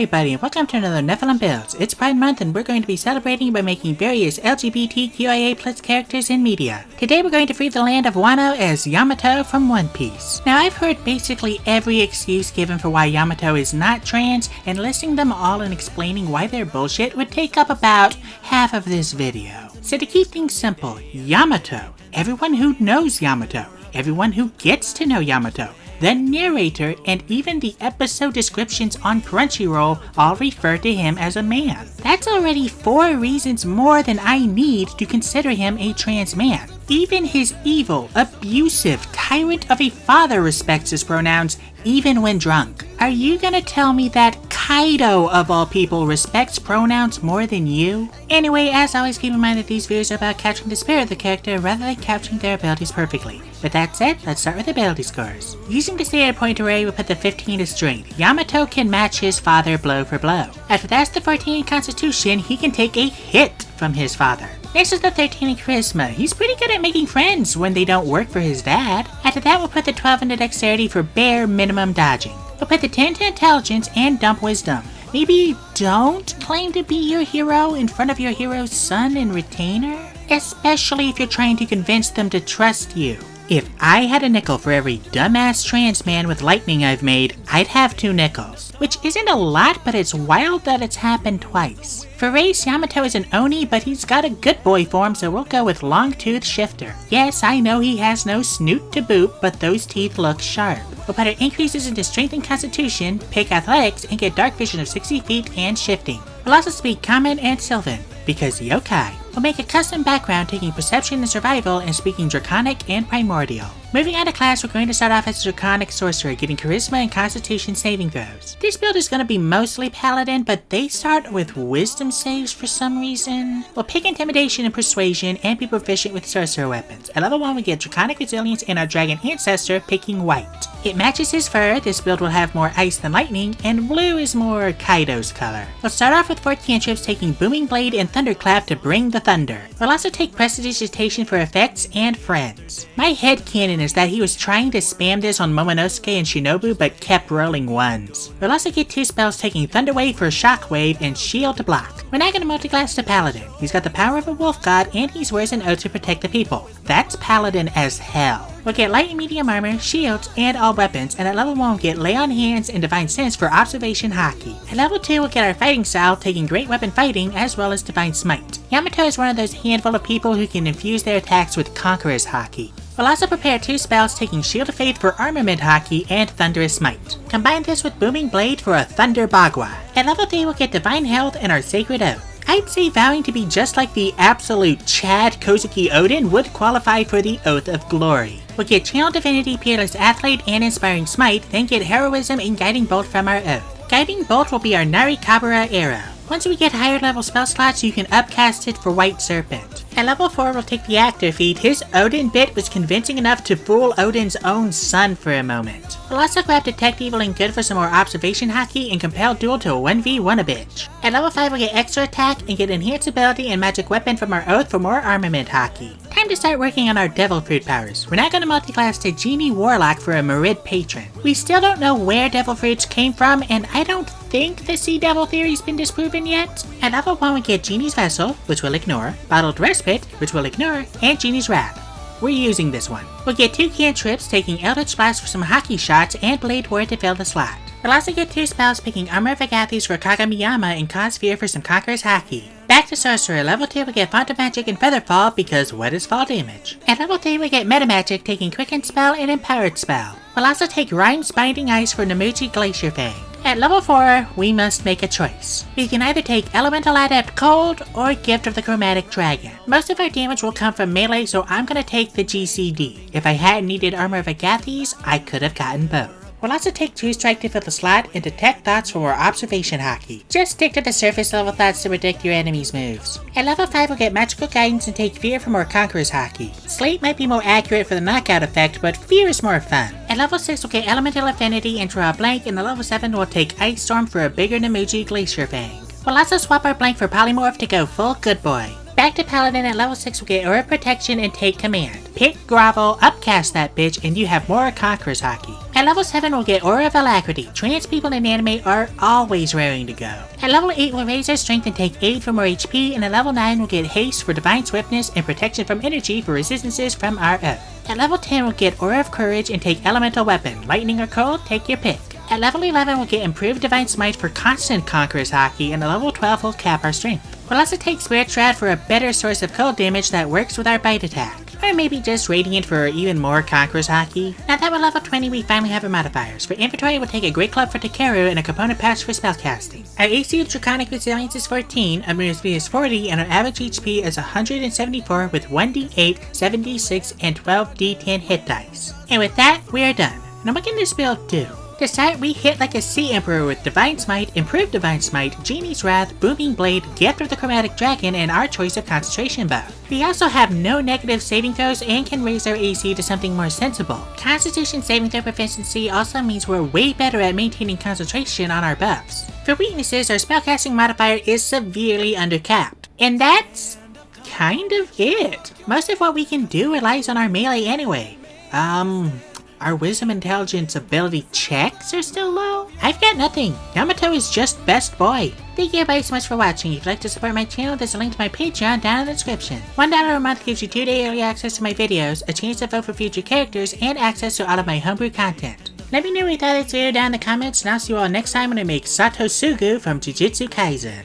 everybody, and welcome to another Nephilim Builds. It's Pride Month and we're going to be celebrating by making various LGBTQIA+ characters in media. Today we're going to free the land of Wano as Yamato from One Piece. Now I've heard basically every excuse given for why Yamato is not trans, and listing them all and explaining why they're bullshit would take up about half of this video. So to keep things simple, Yamato, everyone who knows Yamato, everyone who gets to know Yamato, the narrator, and even the episode descriptions on Crunchyroll all refer to him as a man. That's already 4 reasons more than I need to consider him a trans man. Even his evil, abusive tyrant of a father respects his pronouns even when drunk. Are you gonna tell me that Kaido of all people respects pronouns more than you? Anyway, as always, keep in mind that these videos are about capturing the spirit of the character rather than capturing their abilities perfectly. With that said, let's start with ability scores. Using the standard point array, we'll put the 15 as strength. Yamato can match his father blow for blow. After that's the 14 in constitution, he can take a hit from his father. Next is the 13 in charisma. He's pretty good at making friends when they don't work for his dad. After that, we'll put the 12 into dexterity for bare minimum dodging. We'll put the 10 to intelligence and dump wisdom. Maybe don't claim to be your hero in front of your hero's son and retainer, especially if you're trying to convince them to trust you. If I had a nickel for every dumbass trans man with lightning I've made, I'd have 2 nickels. Which isn't a lot, but it's wild that it's happened twice. For race, Yamato is an Oni, but he's got a good boy form, so we'll go with Long Tooth Shifter. Yes, I know he has no snoot to boot, but those teeth look sharp. We'll put our increases into Strength and Constitution, pick Athletics, and get Dark Vision of 60 feet and Shifting. We'll also speak Common and Sylvan, because yokai. We'll make a custom background taking Perception and Survival and speaking Draconic and Primordial. Moving on to class, we're going to start off as a Draconic Sorcerer, getting Charisma and Constitution saving throws. This build is going to be mostly Paladin, but they start with Wisdom saves for some reason. We'll pick Intimidation and Persuasion and be proficient with Sorcerer weapons. At level 1, we get Draconic Resilience and our Dragon Ancestor picking White. It matches his fur. This build will have more ice than lightning, and blue is more Kaido's color. We'll start off with 4 cantrips, taking Booming Blade and Thunderclap to bring the thunder. We'll also take Prestidigitation for effects and friends. My headcanon is that he was trying to spam this on Momonosuke and Shinobu but kept rolling ones. We'll also get 2 spells taking Thunderwave for Shockwave and Shield to block. We're not going to multiclass to Paladin. He's got the power of a wolf god and he wears an oath to protect the people. That's Paladin as hell. We'll get light and medium armor, shields, and all weapons, and at level 1 we'll get Lay on Hands and Divine Sense for Observation Haki. At level 2 we'll get our fighting style, taking Great Weapon Fighting as well as Divine Smite. Yamato is one of those handful of people who can infuse their attacks with Conqueror's Haki. We'll also prepare 2 spells taking Shield of Faith for Armament Haki and Thunderous Smite. Combine this with Booming Blade for a Thunder Bagua. At level 3 we'll get Divine Health and our Sacred Oath. I'd say vowing to be just like the absolute Chad Kozuki Oden would qualify for the Oath of Glory. We'll get Channel Divinity, Peerless Athlete, and Inspiring Smite, then get Heroism and Guiding Bolt from our Oath. Guiding Bolt will be our Narikabura arrow. Once we get higher level spell slots, you can upcast it for White Serpent. At level 4, we'll take the actor feat. His Odin bit was convincing enough to fool Odin's own son for a moment. We'll also grab Detect Evil and Good for some more Observation Haki and Compel Duel to 1v1 a bitch. At level 5, we'll get Extra Attack and get Enhanced Ability and Magic Weapon from our Oath for more Armament Haki. Time to start working on our Devil Fruit powers. We're not going to multiclass to Genie Warlock for a Merid Patron. We still don't know where Devil Fruits came from, and I don't think the Sea Devil theory's been disproven yet. At level 1 we get Genie's Vessel, which we'll ignore, Bottled Respite, which we'll ignore, and Genie's Wrath. We're using this one. We'll get 2 cantrips, taking Eldritch Blast for some Haki shots and Blade Ward to fill the slot. We'll also get 2 spells, picking Armor of Agathis for Kagamiyama and Cause Fear for some Conqueror's Haki. Back to Sorcerer. Level 2 we get Font of Magic and Featherfall because what is fall damage? At level 3 we get Meta Magic, taking Quicken Spell and Empowered Spell. We'll also take Rhyme's Binding Ice for Namuchi Glacier Fang. At level 4, we must make a choice. We can either take Elemental Adept Cold or Gift of the Chromatic Dragon. Most of our damage will come from melee, so I'm gonna take the GCD. If I hadn't needed Armor of Agathis, I could have gotten both. We'll also take True Strike to fill the slot and Detect Thoughts for more Observation Haki. Just stick to the surface level thoughts to predict your enemy's moves. At level 5 we'll get Magical Guidance and take Fear for more Conqueror's Haki. Slate might be more accurate for the knockout effect, but Fear is more fun. At level 6 we'll get Elemental Affinity and draw a blank, and at level 7 we'll take Ice Storm for a bigger Namuji Glacier Fang. We'll also swap our blank for Polymorph to go full good boy. Back to Paladin. At level 6 we'll get Aura Protection and take Command. Pick Grovel, upcast that bitch, and you have more Conqueror's Haki. At At level 7 we'll get Aura of Alacrity. Trans people in anime are always raring to go. At level 8 we'll raise our strength and take 8 for more HP, and at level 9 we'll get Haste for Divine Swiftness and Protection from Energy for resistances from our oath. At level 10 we'll get Aura of Courage and take Elemental Weapon. Lightning or Cold, take your pick. At level 11 we'll get Improved Divine Smite for constant Conqueror's Haki, and at level 12 we'll cap our strength. We'll also take Spirit Shroud for a better source of cold damage that works with our bite attack. Or maybe just Radiant for even more Conqueror's Haki. Now that we're level 20, we finally have our modifiers. For Inventory, we'll take a Great Club for Takeru and a Component Patch for Spellcasting. Our AC of Draconic Resilience is 14, our move speed is 40, and our average HP is 174 with 1d8, 7d6, and 12d10 hit dice. And with that, we are done. Now what can this build do? To start, we hit like a Sea Emperor with Divine Smite, Improved Divine Smite, Genie's Wrath, Booming Blade, Gift of the Chromatic Dragon, and our choice of concentration buff. We also have no negative saving throws and can raise our AC to something more sensible. Constitution saving throw proficiency also means we're way better at maintaining concentration on our buffs. For weaknesses, our spellcasting modifier is severely undercapped. And that's kind of it. Most of what we can do relies on our melee anyway. Our Wisdom, Intelligence, Ability checks are still low? I've got nothing. Yamato is just best boy. Thank you everybody so much for watching. If you'd like to support my channel, there's a link to my Patreon down in the description. $1 a month gives you 2-day early access to my videos, a chance to vote for future characters, and access to all of my homebrew content. Let me know what you thought of this video down in the comments, and I'll see you all next time when I make Sato Sugu from Jujutsu Kaisen.